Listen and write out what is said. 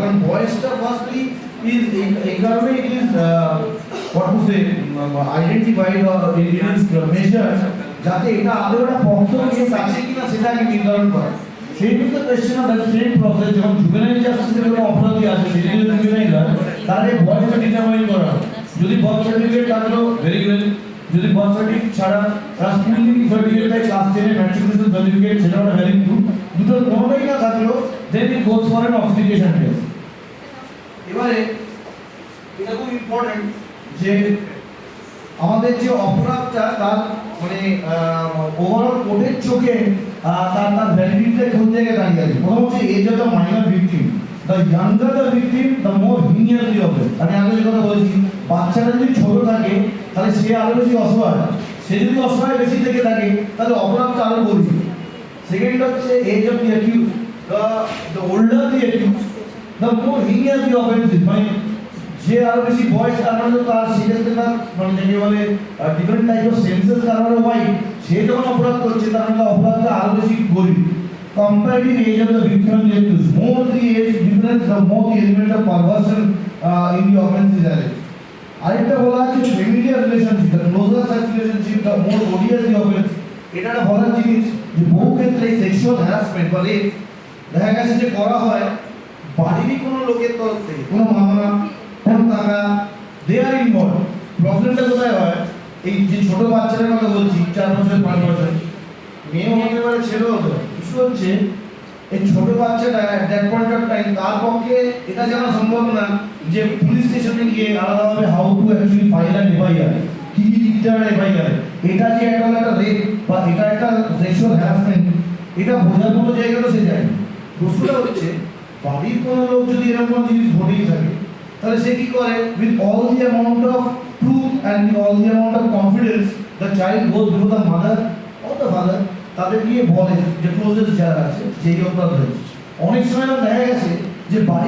কারণ ভয়েসটা firstly is এই কারণে it is what to say identified or it is measure, যাতে এটা আদৌ একটা পক্সো কেস আছে কিনা সেটা আগে নির্ধারণ করা। সেই কিন্তু question of that same process যখন জুভেনাইল জাস্টিসের কোনো অপরাধী আছে সেটা যদি জুভেনাইল হয় তাহলে ভয়েসটা ডিটারমাইন করা হয়। যদি বার্থ সার্টিফিকেট থাকলো ভেরি ওয়েল, যদি বার্থ সার্টিফিকেট ছাড়া তার স্কুল থেকে সার্টিফিকেট থাকে ক্লাস 10 এর ম্যাট্রিকুলেশন সার্টিফিকেট সেটা একটা ভ্যালিড প্রুফ, দুটোর কোনোটাই না থাকলো then it goes for an authentication test. এবারে এটা খুব ইম্পর্টেন্ট যে আমাদের যে অপরাধটা তার মানে ওভারঅল কোর্টের চোখে তার ভ্যালিডিটিটা কোন জায়গায় দাঁড়িয়ে আছে। প্রথম হচ্ছে age of the minor victim, the younger the victim the more heinously হবে। আমি আগে যে কথা বলছি, বাচ্চাটা যদি ছোট থাকে তাহলে সে আরো বেশি অসহায়, সে যদি অসহায় বেশি থেকে থাকে তাহলে অপরাধটা আরো বলছি। সেকেন্ড হচ্ছে age of the accused, the older the accused the more heinously offensive, মানে যে আরো বেশি বয়স তার মানে তার সেক্ষেত্রে তার মানে যাকে বলে ডিফারেন্ট টাইপ অফ সেন্সেস তার মানে ওয়াইড, সে যখন অপরাধ করছে তার মানে অপরাধটা আরো বেশি গরিব। Comparative age of the victim and the accused, more the age difference, the more the element of perversion in the offense is added. আরেকটা বলা আছে familiar relationship, the closer such relationship the more odious the offense। এটা একটা বলার জিনিস যে বহু ক্ষেত্রে সেক্সুয়াল হ্যারাসমেন্ট বা রেপ দেখা গেছে যে করা হয় বাড়িরই কোনো লোকের তরফ থেকে, কোনো মামা কোনো কাকা, দে আর ইনভলভ। প্রবলেমটা কোথায় হয়, এই যে ছোট বাচ্চাদের কথা বলছি 4 বছর 5 বছর, মেয়েও হতে পারে ছেলেও হতে পারে, ইস্যু হচ্ছে এই ছোট বাচ্চাটা at that point of time তার পক্ষে এটা জানা সম্ভব না যে পুলিশ স্টেশনে গিয়ে আলাদাভাবে how to actually file and FIR, কি কি লিখতে হয় এফআইআর, এটা যে একটা রেপ বা এটা একটা সেক্সুয়াল হ্যারাসমেন্ট, এটা বোঝার মতো জায়গা তো সে যায়। প্রশ্নটা হচ্ছে বাড়ির কোনো লোক যদি এরকম জিনিস ঘটেই থাকে তাহলে সে কি করে, with all the amount of truth and all the amount of confidence the child goes before the mother or the father, তাদের গিয়ে বলে যে ক্লোজেস্ট যারা আছে যেই অপরাধ হয়েছে। অনেক সময় দেখা গেছে যে বাড়ি